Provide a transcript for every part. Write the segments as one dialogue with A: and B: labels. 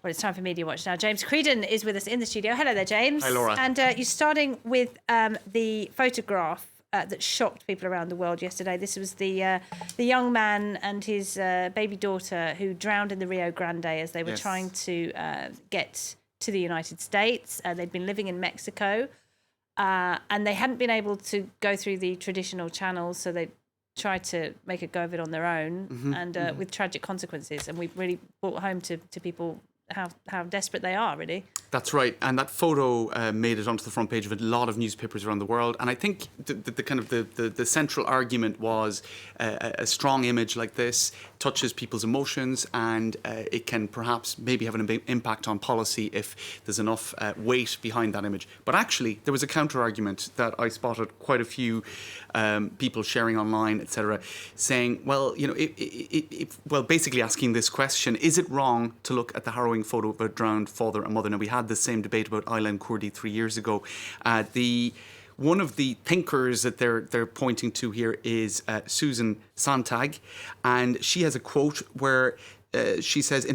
A: Well, it's time for Media Watch now. James Creedon is with us in the studio. Hello there, James.
B: Hi, Laura.
A: And you're starting with the photograph that shocked people around the world yesterday. This was the young man and his baby daughter who drowned in the Rio Grande as they were trying to get to the United States. They'd been living in Mexico and they hadn't been able to go through the traditional channels, so they tried to make a go of it on their own, and with tragic consequences. And we've really brought home to people how desperate they are, really.
B: That's right, and that photo made it onto the front page of a lot of newspapers around the world. And I think the central argument was a strong image like this touches people's emotions, and it can perhaps maybe have an impact on policy if there's enough weight behind that image. But actually, there was a counter argument that I spotted quite a few people sharing online, etc., saying, well, you know, basically asking this question: is it wrong to look at the harrowing photo of a drowned father and mother? Now, we had the same debate about Ayla and Kurdi 3 years ago. One of the thinkers that they're pointing to here is Susan Sontag, and she has a quote where she says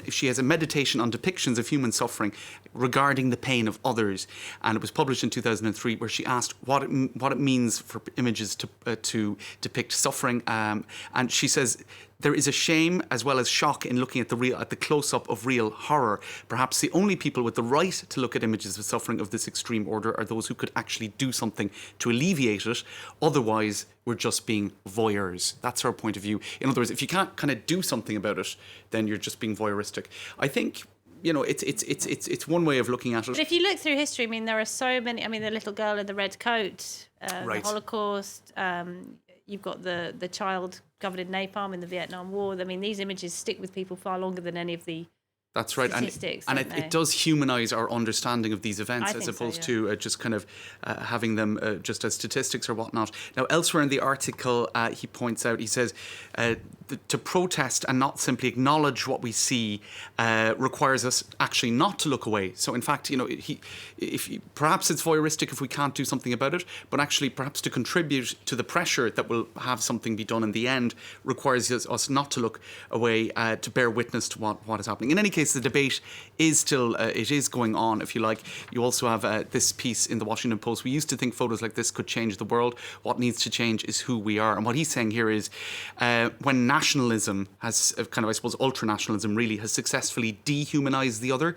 B: she has a meditation on depictions of human suffering regarding the pain of others, and it was published in 2003, where she asked what it means for images to depict suffering, and she says there is a shame as well as shock in looking at the close-up of real horror. Perhaps the only people with the right to look at images of suffering of this extreme order are those who could actually do something to alleviate it. Otherwise, we're just being voyeurs. That's her point of view. In other words, if you can't kind of do something about it, then you're just being voyeuristic. I think, you know, it's one way of looking at it.
A: But if you look through history, I mean, there are so many. I mean, the little girl in the red coat,
B: Right.
A: the Holocaust. You've got the child covered in napalm in the Vietnam War. I mean, these images stick with people far longer than any of the
B: That's right,
A: statistics,
B: and
A: don't
B: it does humanise our understanding of these events,
A: I
B: as
A: think so,
B: opposed
A: yeah.
B: to just kind of having them just as statistics or whatnot. Now, elsewhere in the article, he points out, he says, to protest and not simply acknowledge what we see requires us actually not to look away. So, in fact, you know, perhaps it's voyeuristic if we can't do something about it, but actually perhaps to contribute to the pressure that will have something be done in the end requires us not to look away, to bear witness to what is happening. In any case, the debate is still, it is going on, if you like. You also have this piece in the Washington Post. We used to think photos like this could change the world. What needs to change is who we are. And what he's saying here is when nationalism has kind of, I suppose, ultranationalism really has successfully dehumanized the other,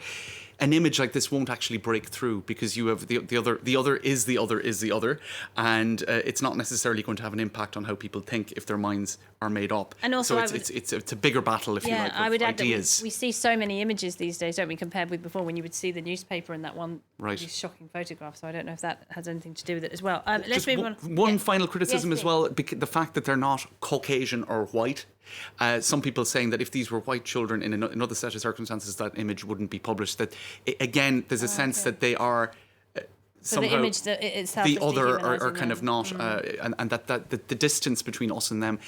B: an image like this won't actually break through, because you have the other is the other, and it's not necessarily going to have an impact on how people think if their minds are made up.
A: And also,
B: so it's a bigger battle, if you like, of
A: I would add
B: ideas.
A: that we see so many images these days, don't we, compared with before, when you would see the newspaper and that one
B: Right.
A: really shocking photograph. So I don't know if that has anything to do with it as well. Let's
B: Just
A: move on.
B: One final criticism
A: Yes,
B: as well, the fact that they're not Caucasian or white. Some people saying that if these were white children in another set of circumstances, that image wouldn't be published. That, again, there's a sense that they are
A: So
B: somehow
A: the image that itself
B: the
A: is
B: other are
A: dehumanising
B: kind of
A: them.
B: not, and that the distance between us and them,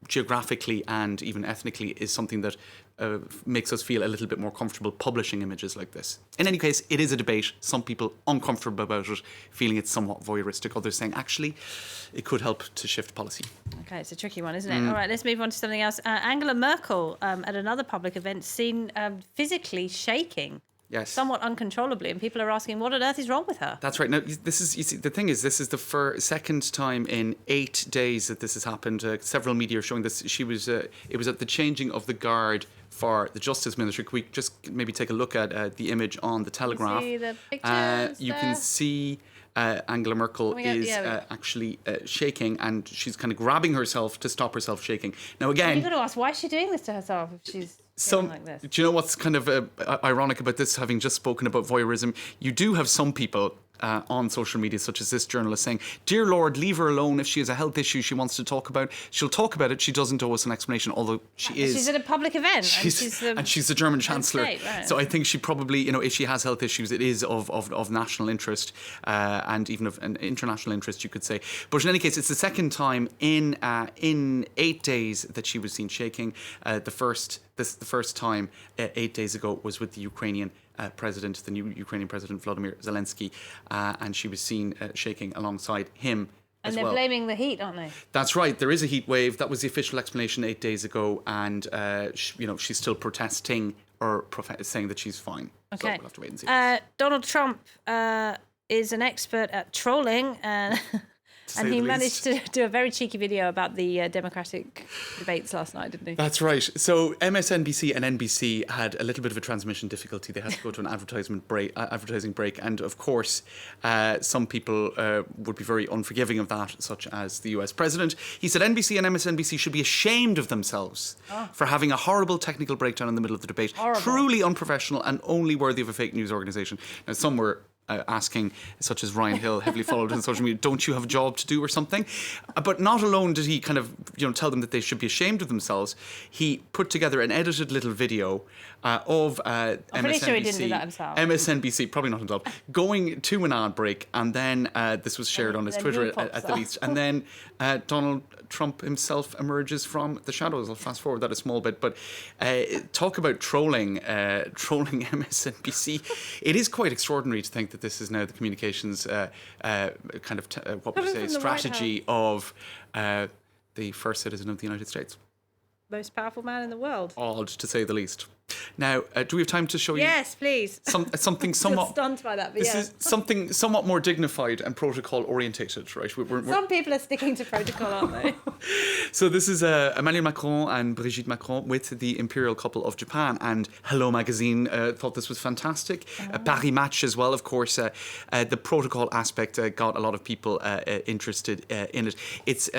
B: geographically and even ethnically, is something that makes us feel a little bit more comfortable publishing images like this. In any case, it is a debate. Some people uncomfortable about it, feeling it's somewhat voyeuristic. Others saying, actually, it could help to shift policy.
A: Okay, it's a tricky one, isn't it? All right, let's move on to something else. Angela Merkel, at another public event, seen physically shaking.
B: Yes.
A: Somewhat uncontrollably, and people are asking, what on earth is wrong with her?
B: That's right. Now, this is, you see, the thing is, this is the second time in 8 days that this has happened. Several media are showing this. She was, it was at the changing of the guard for the Justice Ministry. Could we just maybe take a look at the image on the Telegraph?
A: See the pictures
B: you
A: there?
B: can see Angela Merkel is actually shaking, and she's kind of grabbing herself to stop herself shaking. Now, again,
A: You've got to ask, why is she doing this to herself if she's like this?
B: Do you know what's kind of ironic about this, having just spoken about voyeurism? You do have some people on social media, such as this journalist, saying, "Dear Lord, leave her alone. If she has a health issue she wants to talk about, she'll talk about it. She doesn't owe us an explanation," although
A: She's at a public event.
B: And she's the German Chancellor.
A: State, right.
B: So I think she probably, you know, if she has health issues, it is of national interest, and even of an international interest, you could say. But in any case, it's the second time in 8 days that she was seen shaking. The first time 8 days ago was with the Ukrainian president, the new Ukrainian president, Volodymyr Zelensky, and she was seen shaking alongside him.
A: And they're blaming the heat, aren't they?
B: That's right. There is a heat wave. That was the official explanation 8 days ago, and she's still protesting or saying that she's fine. So
A: Okay.
B: we'll have to wait and see.
A: Donald Trump is an expert at trolling, and he managed to do a very cheeky video about the Democratic debates last night, didn't he?
B: That's right. So MSNBC and NBC had a little bit of a transmission difficulty. They had to go to an advertising break, and of course, some people would be very unforgiving of that, such as the US president. He said NBC and MSNBC should be ashamed of themselves for having a horrible technical breakdown in the middle of the debate.
A: Horrible.
B: Truly unprofessional and only worthy of a fake news organisation. Now, some were asking, such as Ryan Hill, heavily followed on social media, don't you have a job to do or something? But not alone did he kind of, tell them that they should be ashamed of themselves. He put together an edited little video of MSNBC.
A: Pretty sure he didn't do that himself.
B: MSNBC, probably not himself, going to an ad break, and then this was shared on his Twitter at the least. And then Donald Trump himself emerges from the shadows. I'll fast forward that a small bit, but talk about trolling MSNBC. It is quite extraordinary to think that this is now the communications strategy of the first citizen of the United States.
A: Most powerful man in the world.
B: Odd, to say the least. Now, do we have time to show you?
A: Yes, please.
B: Something somewhat.
A: Stunned by that, but
B: this is something somewhat more dignified and protocol orientated, right?
A: Some people are sticking to protocol, aren't they?
B: So this is Emmanuel Macron and Brigitte Macron with the imperial couple of Japan, and Hello Magazine thought this was fantastic. Paris Match as well, of course. The protocol aspect got a lot of people interested in it. It's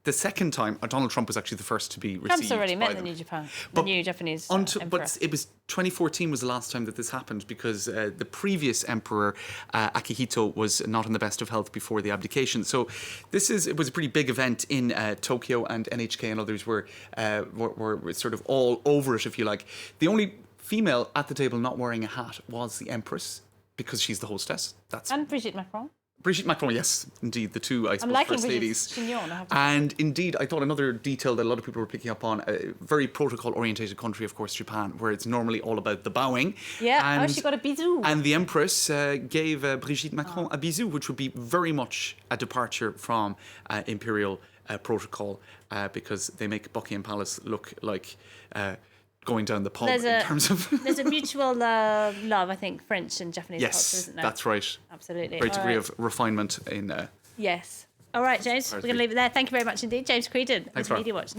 B: the second time. Donald Trump was actually the first to be received.
A: Trump's already
B: by
A: met
B: them.
A: the new Japanese emperor.
B: But it was 2014 was the last time that this happened, because the previous emperor Akihito was not in the best of health before the abdication. So it was a pretty big event in Tokyo, and NHK and others were sort of all over it, if you like. The only female at the table not wearing a hat was the empress, because she's the hostess.
A: And Brigitte Macron.
B: Brigitte Macron, yes, indeed, the two, I suppose,
A: liking
B: first ladies.
A: Chignon, I have to
B: And indeed, I thought another detail that a lot of people were picking up on, a very protocol-orientated country, of course, Japan, where it's normally all about the bowing.
A: Yeah, she got a bisou.
B: And the Empress gave Brigitte Macron a bisou, which would be very much a departure from imperial protocol, because they make Buckingham Palace look like going down the pub in terms of...
A: There's a mutual love, I think, French and Japanese culture, isn't there?
B: That's right.
A: Absolutely.
B: Great degree of refinement in...
A: Yes. All right, James, we're going to leave it there. Thank you very much indeed. James Creedon,
B: Thanks,
A: Media Watch.